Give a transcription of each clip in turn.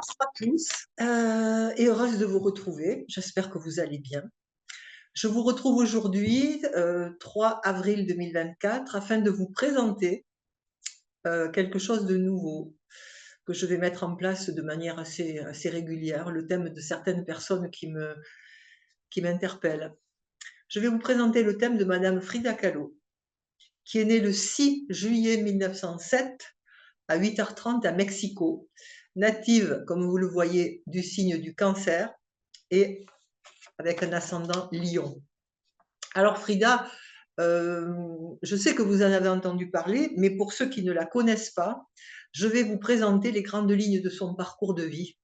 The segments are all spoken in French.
À tous et heureuse de vous retrouver. J'espère que vous allez bien. Je vous retrouve aujourd'hui, 3 avril 2024, afin de vous présenter quelque chose de nouveau que je vais mettre en place de manière assez régulière, le thème de certaines personnes qui m'interpellent. Je vais vous présenter le thème de Madame Frida Kahlo, qui est née le 6 juillet 1907 à 8h30 à Mexico, native, comme vous le voyez, du signe du Cancer et avec un ascendant Lion. Alors Frida, je sais que vous en avez entendu parler, mais pour ceux qui ne la connaissent pas, je vais vous présenter les grandes lignes de son parcours de vie.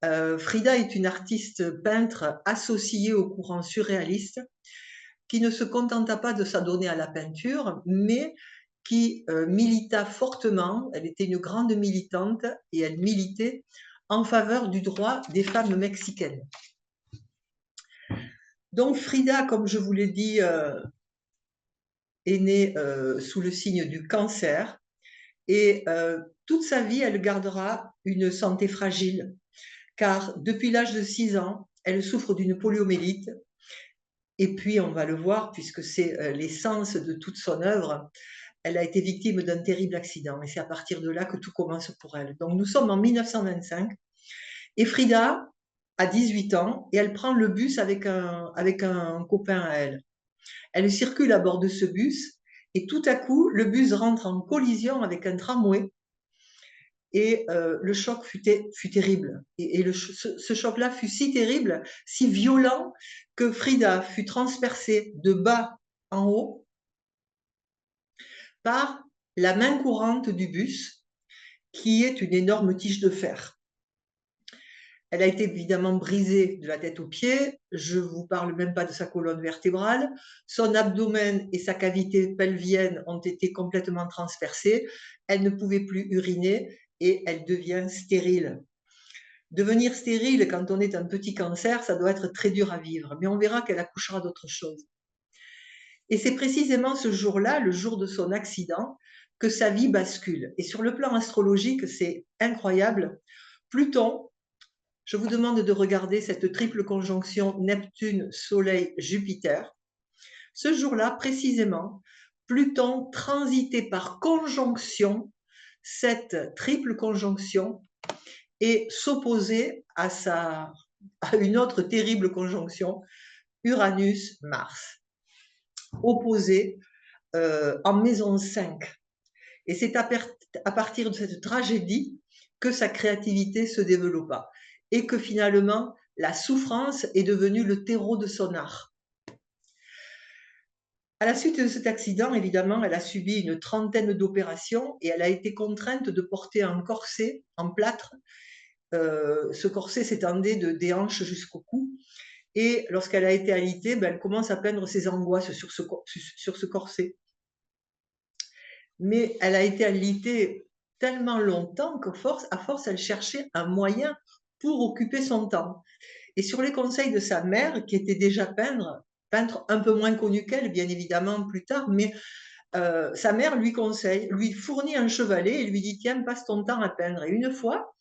Frida est une artiste peintre associée au courant surréaliste qui ne se contenta pas de s'adonner à la peinture, mais qui milita fortement, elle était une grande militante et elle militait en faveur du droit des femmes mexicaines. Donc Frida, comme je vous l'ai dit, est née sous le signe du Cancer et toute sa vie, elle gardera une santé fragile, car depuis l'âge de 6 ans, elle souffre d'une poliomyélite. Et puis, on va le voir, puisque c'est l'essence de toute son œuvre, elle a été victime d'un terrible accident. Et c'est à partir de là que tout commence pour elle. Donc, nous sommes en 1925 et Frida a 18 ans et elle prend le bus avec un copain à elle. Elle circule à bord de ce bus et tout à coup, le bus rentre en collision avec un tramway et le choc fut terrible. Et ce choc-là fut si terrible, si violent, que Frida fut transpercée de bas en haut par la main courante du bus, qui est une énorme tige de fer. Elle a été évidemment brisée de la tête aux pieds. Je ne vous parle même pas de sa colonne vertébrale. Son abdomen et sa cavité pelvienne ont été complètement transpercés. Elle ne pouvait plus uriner et elle devient stérile. Devenir stérile quand on est un petit cancer, ça doit être très dur à vivre. Mais on verra qu'elle accouchera d'autre chose. Et c'est précisément ce jour-là, le jour de son accident, que sa vie bascule. Et sur le plan astrologique, c'est incroyable. Pluton, je vous demande de regarder cette triple conjonction Neptune, Soleil, Jupiter. Ce jour-là, précisément, Pluton transitait par conjonction cette triple conjonction et s'opposait à une autre terrible conjonction, Uranus-Mars, opposés en maison 5. Et c'est à partir de cette tragédie que sa créativité se développa et que finalement la souffrance est devenue le terreau de son art. À la suite de cet accident, évidemment, elle a subi une trentaine d'opérations et elle a été contrainte de porter un corset en plâtre. Ce corset s'étendait des hanches jusqu'au cou. Et lorsqu'elle a été alitée, elle commence à peindre ses angoisses sur ce corset. Mais elle a été alitée tellement longtemps qu'à force, elle cherchait un moyen pour occuper son temps. Et sur les conseils de sa mère, qui était déjà peintre un peu moins connu qu'elle, bien évidemment, plus tard, mais sa mère lui fournit un chevalet et lui dit « Tiens, passe ton temps à peindre ». Et une fois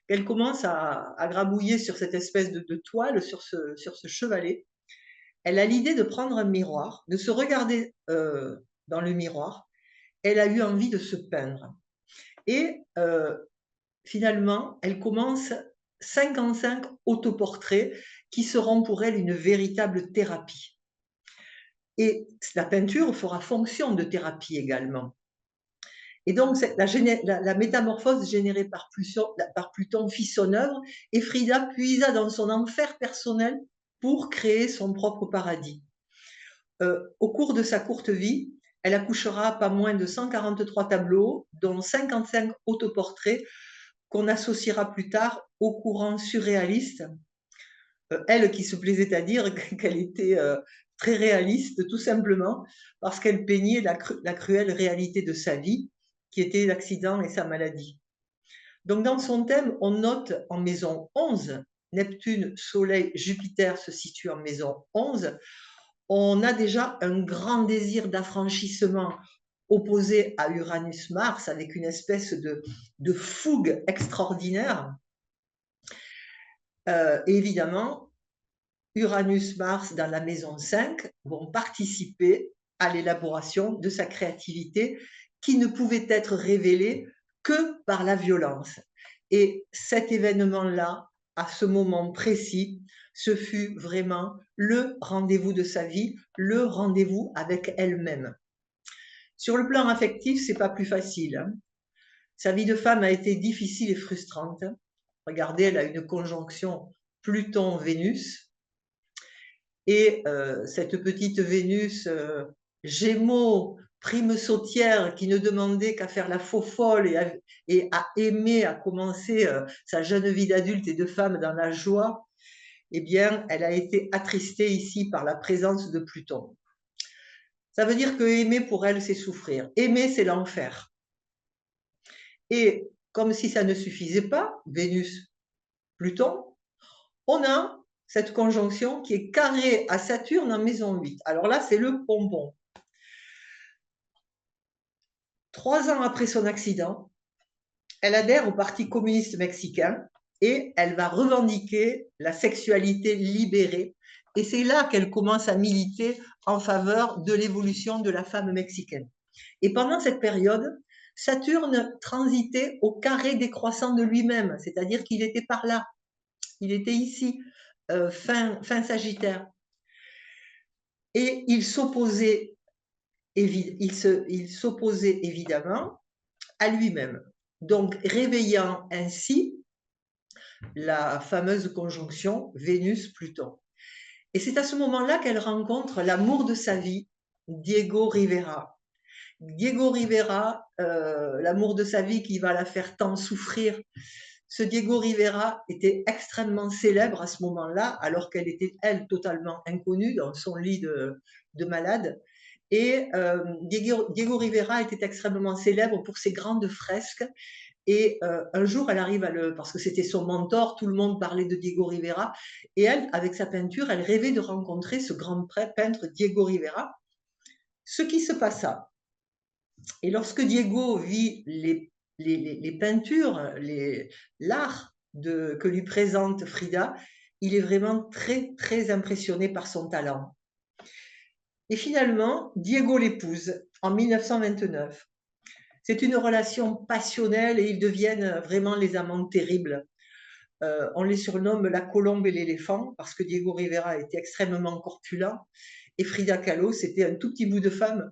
qu'elle commence à grabouiller sur cette espèce de toile, sur ce chevalet, elle a l'idée de prendre un miroir, de se regarder dans le miroir. Elle a eu envie de se peindre. Et finalement, elle commence 55 autoportraits qui seront pour elle une véritable thérapie. Et la peinture fera fonction de thérapie également. Et donc, la métamorphose générée par Pluton fit son œuvre et Frida puisa dans son enfer personnel pour créer son propre paradis. Au cours de sa courte vie, elle accouchera pas moins de 143 tableaux, dont 55 autoportraits qu'on associera plus tard au courant surréaliste. Elle qui se plaisait à dire qu'elle était très réaliste, tout simplement, parce qu'elle peignait la cruelle réalité de sa vie, qui était l'accident et sa maladie. Donc, dans son thème, on note en maison 11, Neptune, Soleil, Jupiter se situent en maison 11, on a déjà un grand désir d'affranchissement opposé à Uranus-Mars, avec une espèce de fougue extraordinaire. Et évidemment, Uranus-Mars dans la maison 5 vont participer à l'élaboration de sa créativité qui ne pouvait être révélée que par la violence. Et cet événement-là, à ce moment précis, ce fut vraiment le rendez-vous de sa vie, le rendez-vous avec elle-même. Sur le plan affectif, c'est pas plus facile, hein. Sa vie de femme a été difficile et frustrante. Regardez, elle a une conjonction Pluton-Vénus. Et cette petite Vénus Gémeaux, prime sautière, qui ne demandait qu'à faire la faux folle et à aimer, à commencer sa jeune vie d'adulte et de femme dans la joie, eh bien, elle a été attristée ici par la présence de Pluton. Ça veut dire que aimer pour elle, c'est souffrir. Aimer, c'est l'enfer. Et comme si ça ne suffisait pas, Vénus-Pluton, on a cette conjonction qui est carrée à Saturne en maison 8. Alors là, c'est le bonbon. 3 ans après son accident, elle adhère au Parti communiste mexicain et elle va revendiquer la sexualité libérée. Et c'est là qu'elle commence à militer en faveur de l'évolution de la femme mexicaine. Et pendant cette période, Saturne transitait au carré décroissant de lui-même, c'est-à-dire qu'il était par là, il était ici, fin Sagittaire. Et il s'opposait évidemment à lui-même. Donc, réveillant ainsi la fameuse conjonction Vénus-Pluton. Et c'est à ce moment-là qu'elle rencontre l'amour de sa vie, Diego Rivera. Diego Rivera, l'amour de sa vie qui va la faire tant souffrir. Ce Diego Rivera était extrêmement célèbre à ce moment-là, alors qu'elle était, elle, totalement inconnue dans son lit de malade. Et Diego Rivera était extrêmement célèbre pour ses grandes fresques. Et un jour, elle arrive parce que c'était son mentor, tout le monde parlait de Diego Rivera. Et elle, avec sa peinture, elle rêvait de rencontrer ce grand peintre Diego Rivera. Ce qui se passa. Et lorsque Diego vit les peintures, l'art que lui présente Frida, il est vraiment très, très impressionné par son talent. Et finalement, Diego l'épouse en 1929. C'est une relation passionnelle et ils deviennent vraiment les amants terribles. On les surnomme la colombe et l'éléphant parce que Diego Rivera était extrêmement corpulent et Frida Kahlo, c'était un tout petit bout de femme.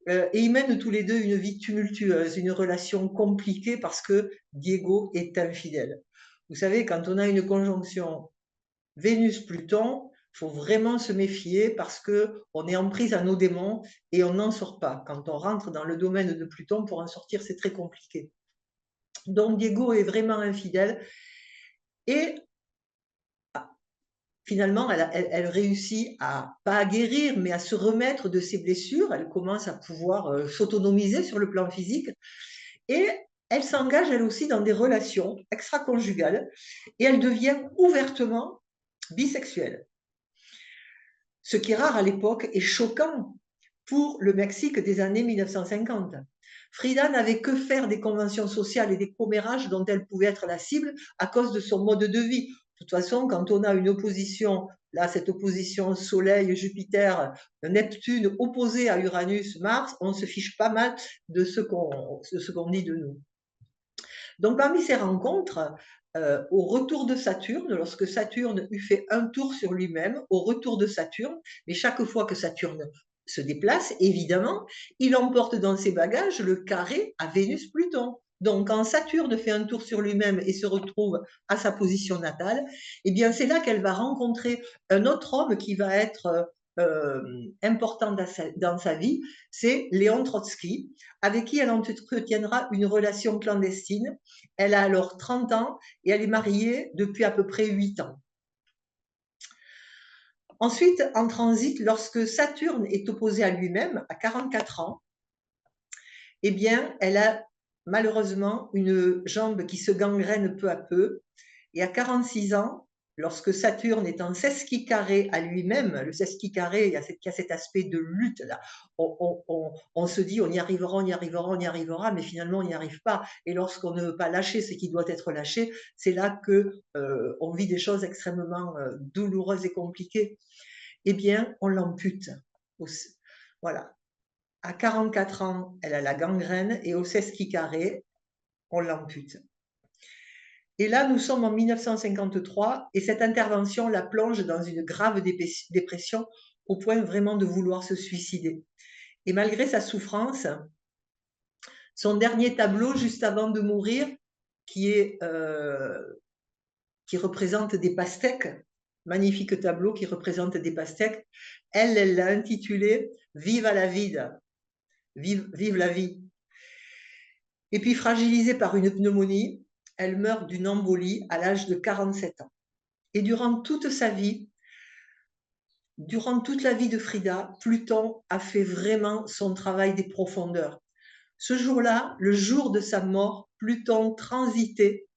Et ils mènent tous les deux une vie tumultueuse, une relation compliquée parce que Diego est infidèle. Vous savez, quand on a une conjonction Vénus-Pluton, il faut vraiment se méfier parce qu'on est en prise à nos démons et on n'en sort pas. Quand on rentre dans le domaine de Pluton, pour en sortir, c'est très compliqué. Donc Diego est vraiment infidèle et finalement, elle réussit à, pas à guérir, mais à se remettre de ses blessures. Elle commence à pouvoir s'autonomiser sur le plan physique et elle s'engage elle aussi dans des relations extra-conjugales et elle devient ouvertement bisexuelle. Ce qui est rare à l'époque et choquant pour le Mexique des années 1950. Frida n'avait que faire des conventions sociales et des commérages dont elle pouvait être la cible à cause de son mode de vie. De toute façon, quand on a une opposition, là, cette opposition Soleil-Jupiter, Neptune opposée à Uranus-Mars, on se fiche pas mal de ce qu'on dit de nous. Donc, parmi ces rencontres, au retour de Saturne, lorsque Saturne eut fait un tour sur lui-même, au retour de Saturne, mais chaque fois que Saturne se déplace, évidemment, il emporte dans ses bagages le carré à Vénus-Pluton. Donc, quand Saturne fait un tour sur lui-même et se retrouve à sa position natale, eh bien, c'est là qu'elle va rencontrer un autre homme qui va être important dans sa vie, c'est Léon Trotsky, avec qui elle entretiendra une relation clandestine. Elle a alors 30 ans et elle est mariée depuis à peu près 8 ans. Ensuite, en transit, lorsque Saturne est opposé à lui-même, à 44 ans, eh bien, elle a malheureusement une jambe qui se gangrène peu à peu. Et à 46 ans, lorsque Saturne est en sesqui carré à lui-même, le sesqui carré, il y a cet aspect de lutte là. On se dit on y arrivera, on y arrivera, on y arrivera, mais finalement on n'y arrive pas. Et lorsqu'on ne veut pas lâcher ce qui doit être lâché, c'est là que on vit des choses extrêmement douloureuses et compliquées. Eh bien, on l'ampute. Voilà. À 44 ans, elle a la gangrène et au sesqui carré, on l'ampute. Et là, nous sommes en 1953 et cette intervention la plonge dans une grave dépression au point vraiment de vouloir se suicider. Et malgré sa souffrance, son dernier tableau juste avant de mourir, qui représente des pastèques, magnifique tableau qui représente des pastèques, elle l'a intitulé « Vive à la vide », vive la vie. Et puis fragilisée par une pneumonie, elle meurt d'une embolie à l'âge de 47 ans. Et durant toute la vie de Frida, Pluton a fait vraiment son travail des profondeurs. Ce jour-là, le jour de sa mort, Pluton transitait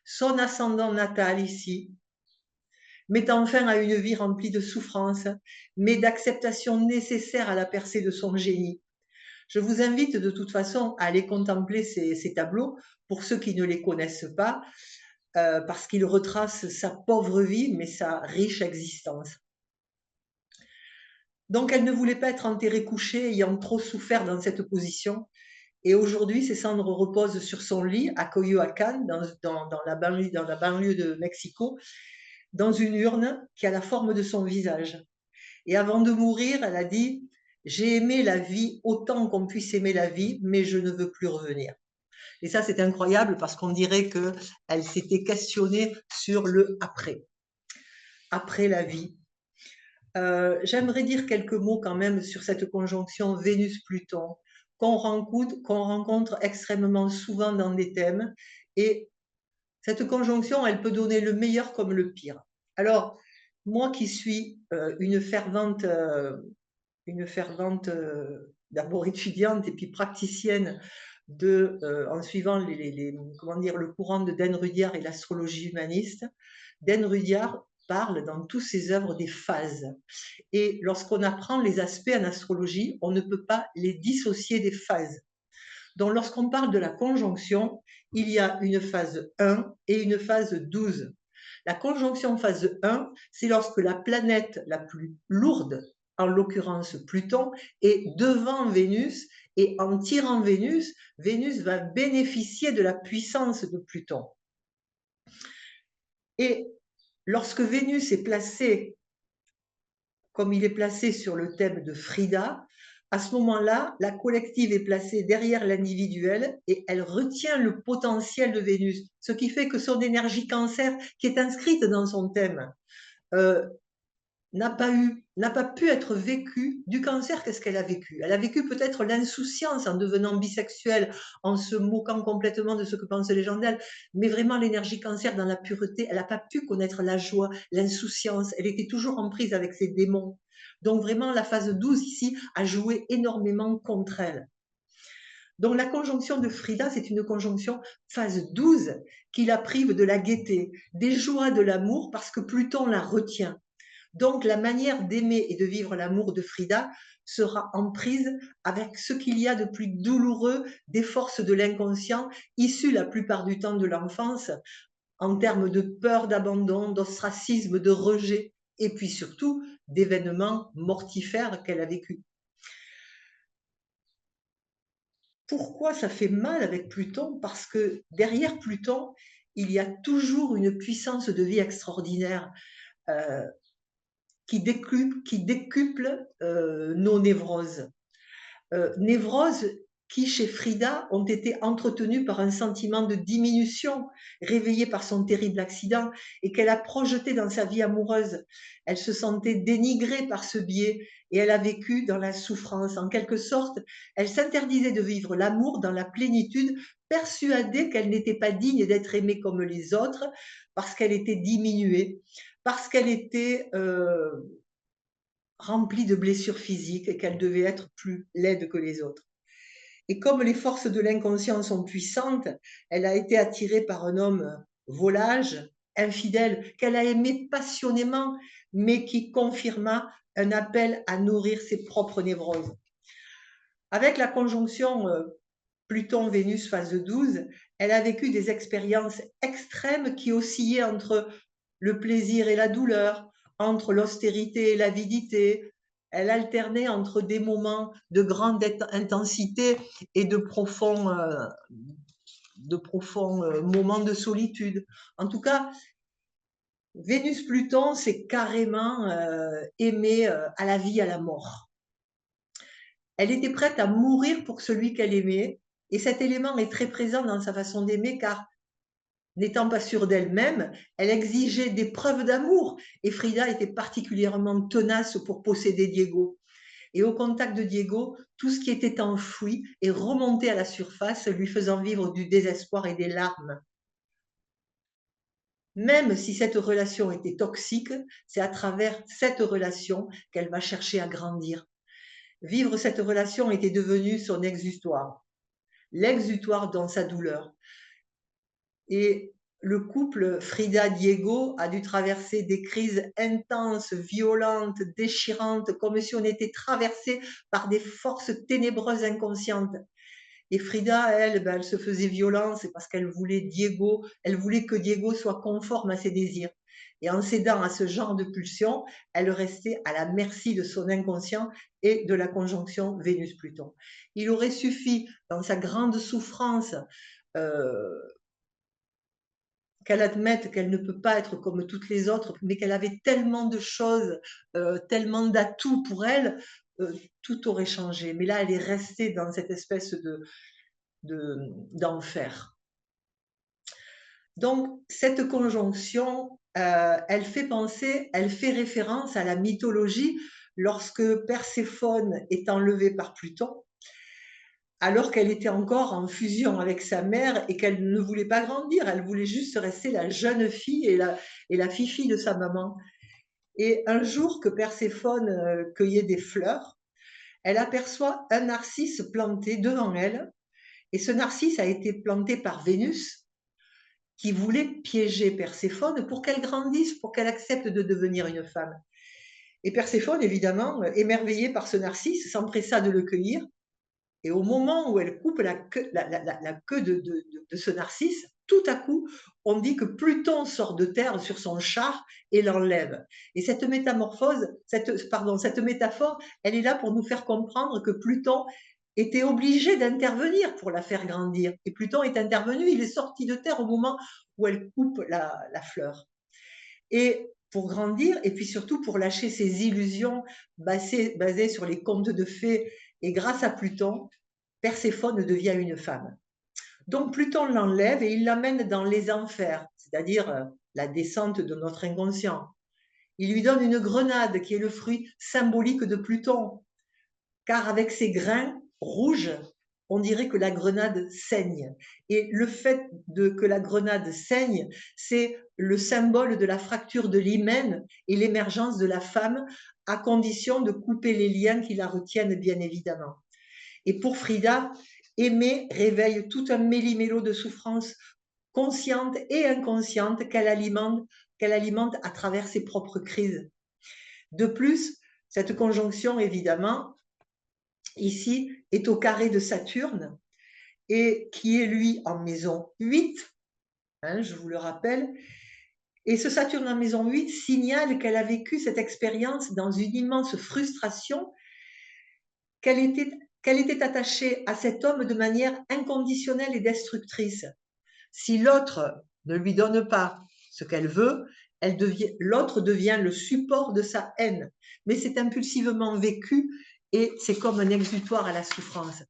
son ascendant natal ici, mettant fin à une vie remplie de souffrances, mais d'acceptation nécessaire à la percée de son génie. Je vous invite de toute façon à aller contempler ces tableaux, pour ceux qui ne les connaissent pas, parce qu'ils retracent sa pauvre vie, mais sa riche existence. Donc, elle ne voulait pas être enterrée couchée, ayant trop souffert dans cette position. Et aujourd'hui, ses cendres reposent sur son lit à Coyoacán, dans la banlieue de Mexico, dans une urne qui a la forme de son visage. Et avant de mourir, elle a dit « J'ai aimé la vie autant qu'on puisse aimer la vie, mais je ne veux plus revenir ». Et ça, c'est incroyable parce qu'on dirait qu'elle s'était questionnée sur le après la vie. J'aimerais dire quelques mots quand même sur cette conjonction Vénus-Pluton qu'on rencontre extrêmement souvent dans des thèmes. Et cette conjonction, elle peut donner le meilleur comme le pire. Alors, moi qui suis une fervente d'abord étudiante et puis praticienne en suivant le courant de Dan Rudyard et l'astrologie humaniste, Dan Rudyard parle dans toutes ses œuvres des phases. Et lorsqu'on apprend les aspects en astrologie, on ne peut pas les dissocier des phases. Donc lorsqu'on parle de la conjonction, il y a une phase 1 et une phase 12. La conjonction phase 1, c'est lorsque la planète la plus lourde, en l'occurrence Pluton, est devant Vénus, et en tirant Vénus, Vénus va bénéficier de la puissance de Pluton. Et lorsque Vénus est placée, comme il est placé sur le thème de Frida, à ce moment-là, la collective est placée derrière l'individuel et elle retient le potentiel de Vénus, ce qui fait que son énergie cancer, qui est inscrite dans son thème, n'a pas pu être vécue. Du cancer, qu'est-ce qu'elle a vécu? Elle a vécu peut-être l'insouciance en devenant bisexuelle, en se moquant complètement de ce que pensent les gens d'elle, mais vraiment l'énergie cancer dans la pureté, elle n'a pas pu connaître la joie, l'insouciance, elle était toujours en prise avec ses démons. Donc vraiment, la phase 12 ici a joué énormément contre elle. Donc la conjonction de Frida, c'est une conjonction phase 12 qui la prive de la gaieté, des joies de l'amour, parce que Pluton la retient. Donc la manière d'aimer et de vivre l'amour de Frida sera en prise avec ce qu'il y a de plus douloureux des forces de l'inconscient, issues la plupart du temps de l'enfance, en termes de peur d'abandon, d'ostracisme, de rejet, et puis surtout d'événements mortifères qu'elle a vécus. Pourquoi ça fait mal avec Pluton? Parce que derrière Pluton, il y a toujours une puissance de vie extraordinaire qui décuple nos névroses. Névroses qui, chez Frida, ont été entretenues par un sentiment de diminution réveillé par son terrible accident et qu'elle a projeté dans sa vie amoureuse. Elle se sentait dénigrée par ce biais et elle a vécu dans la souffrance. En quelque sorte, elle s'interdisait de vivre l'amour dans la plénitude, persuadée qu'elle n'était pas digne d'être aimée comme les autres parce qu'elle était diminuée, parce qu'elle était remplie de blessures physiques et qu'elle devait être plus laide que les autres. Et comme les forces de l'inconscient sont puissantes, elle a été attirée par un homme volage, infidèle, qu'elle a aimé passionnément, mais qui confirma un appel à nourrir ses propres névroses. Avec la conjonction Pluton-Vénus phase 12, elle a vécu des expériences extrêmes qui oscillaient entre le plaisir et la douleur, entre l'austérité et l'avidité. Elle alternait entre des moments de grande intensité et de profonds moments de solitude. En tout cas, Vénus-Pluton, c'est carrément aimé à la vie, à la mort. Elle était prête à mourir pour celui qu'elle aimait, et cet élément est très présent dans sa façon d'aimer, car n'étant pas sûre d'elle-même, elle exigeait des preuves d'amour, et Frida était particulièrement tenace pour posséder Diego. Et au contact de Diego, tout ce qui était enfoui est remonté à la surface, lui faisant vivre du désespoir et des larmes. Même si cette relation était toxique, c'est à travers cette relation qu'elle va chercher à grandir. Vivre cette relation était devenu son exutoire, l'exutoire dans sa douleur. Et le couple Frida-Diego a dû traverser des crises intenses, violentes, déchirantes, comme si on était traversé par des forces ténébreuses inconscientes. Et Frida, elle se faisait violence parce qu'elle voulait Diego, elle voulait que Diego soit conforme à ses désirs. Et en cédant à ce genre de pulsion, elle restait à la merci de son inconscient et de la conjonction Vénus-Pluton. Il aurait suffi, dans sa grande souffrance, qu'elle admette qu'elle ne peut pas être comme toutes les autres, mais qu'elle avait tellement de choses, tellement d'atouts pour elle, tout aurait changé. Mais là, elle est restée dans cette espèce d'enfer. Donc, cette conjonction, elle fait référence à la mythologie lorsque Perséphone est enlevée par Pluton, alors qu'elle était encore en fusion avec sa mère et qu'elle ne voulait pas grandir, elle voulait juste rester la jeune fille et la fifi de sa maman. Et un jour que Perséphone cueillait des fleurs, elle aperçoit un narcisse planté devant elle, et ce narcisse a été planté par Vénus, qui voulait piéger Perséphone pour qu'elle grandisse, pour qu'elle accepte de devenir une femme. Et Perséphone, évidemment, émerveillée par ce narcisse, s'empressa de le cueillir. Et au moment où elle coupe la queue de ce narcisse, tout à coup, on dit que Pluton sort de terre sur son char et l'enlève. Et cette métamorphose, cette métaphore, elle est là pour nous faire comprendre que Pluton était obligé d'intervenir pour la faire grandir. Et Pluton est intervenu, il est sorti de terre au moment où elle coupe la fleur. Et pour grandir, et puis surtout pour lâcher ses illusions basées sur les contes de fées, et grâce à Pluton, Perséphone devient une femme. Donc Pluton l'enlève et il l'amène dans les enfers, c'est-à-dire la descente de notre inconscient. Il lui donne une grenade qui est le fruit symbolique de Pluton, car avec ses grains rouges, on dirait que la grenade saigne. Et le fait que la grenade saigne, c'est le symbole de la fracture de l'hymen et l'émergence de la femme, à condition de couper les liens qui la retiennent, bien évidemment. Et pour Frida, aimer réveille tout un méli-mélo de souffrances conscientes et inconscientes qu'elle alimente à travers ses propres crises. De plus, cette conjonction, évidemment, ici, est au carré de Saturne, et qui est, lui, en maison 8, je vous le rappelle. Et ce Saturne en maison 8 signale qu'elle a vécu cette expérience dans une immense frustration, qu'elle était attachée à cet homme de manière inconditionnelle et destructrice. Si l'autre ne lui donne pas ce qu'elle veut, l'autre devient le support de sa haine. Mais c'est impulsivement vécu et c'est comme un exutoire à la souffrance.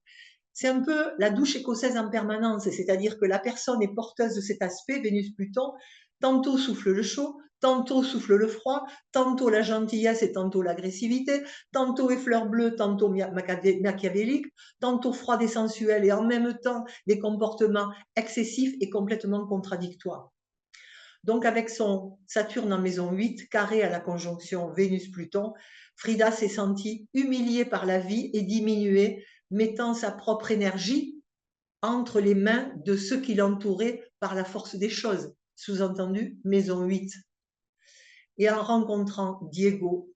C'est un peu la douche écossaise en permanence, c'est-à-dire que la personne est porteuse de cet aspect, Vénus-Pluton, tantôt souffle le chaud, tantôt souffle le froid, tantôt la gentillesse et tantôt l'agressivité, tantôt effleur bleue, tantôt machiavélique, tantôt froide et sensuelle et en même temps des comportements excessifs et complètement contradictoires. Donc avec son Saturne en maison 8, carré à la conjonction Vénus-Pluton, Frida s'est sentie humiliée par la vie et diminuée, mettant sa propre énergie entre les mains de ceux qui l'entouraient par la force des choses, sous-entendu maison 8. Et en rencontrant Diego,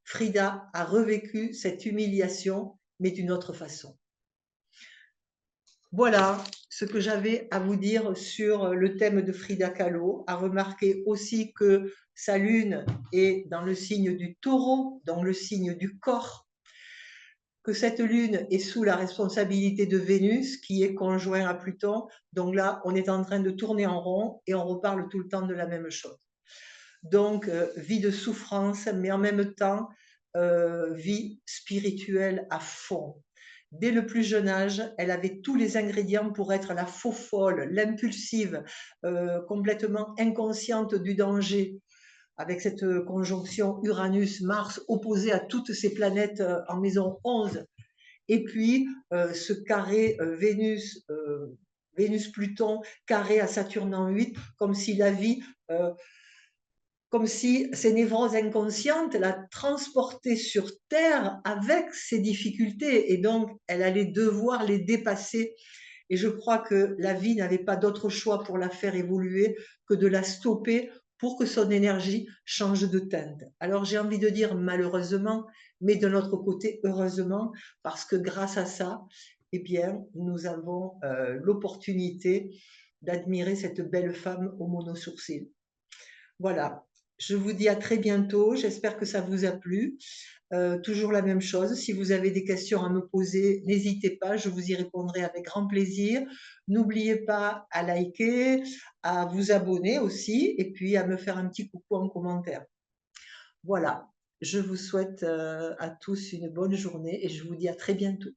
Frida a revécu cette humiliation, mais d'une autre façon. Voilà ce que j'avais à vous dire sur le thème de Frida Kahlo. À remarquer aussi que sa lune est dans le signe du taureau, dans le signe du corps, que cette lune est sous la responsabilité de Vénus, qui est conjoint à Pluton. Donc là, on est en train de tourner en rond et on reparle tout le temps de la même chose. Donc, vie de souffrance, mais en même temps, vie spirituelle à fond. Dès le plus jeune âge, elle avait tous les ingrédients pour être la faux-folle, l'impulsive, complètement inconsciente du danger, avec cette conjonction Uranus-Mars opposée à toutes ces planètes en maison 11. Et puis, ce carré Vénus-Pluton, carré à Saturne en 8, comme si la vie... comme si ces névroses inconscientes la transportaient sur Terre avec ses difficultés et donc elle allait devoir les dépasser. Et je crois que la vie n'avait pas d'autre choix pour la faire évoluer que de la stopper pour que son énergie change de teinte. Alors j'ai envie de dire malheureusement, mais de notre côté heureusement, parce que grâce à ça, eh bien, nous avons l'opportunité d'admirer cette belle femme au monosourcil. Voilà, je vous dis à très bientôt, j'espère que ça vous a plu. Toujours la même chose, si vous avez des questions à me poser, n'hésitez pas, je vous y répondrai avec grand plaisir. N'oubliez pas à liker, à vous abonner aussi, et puis à me faire un petit coucou en commentaire. Voilà, je vous souhaite à tous une bonne journée et je vous dis à très bientôt.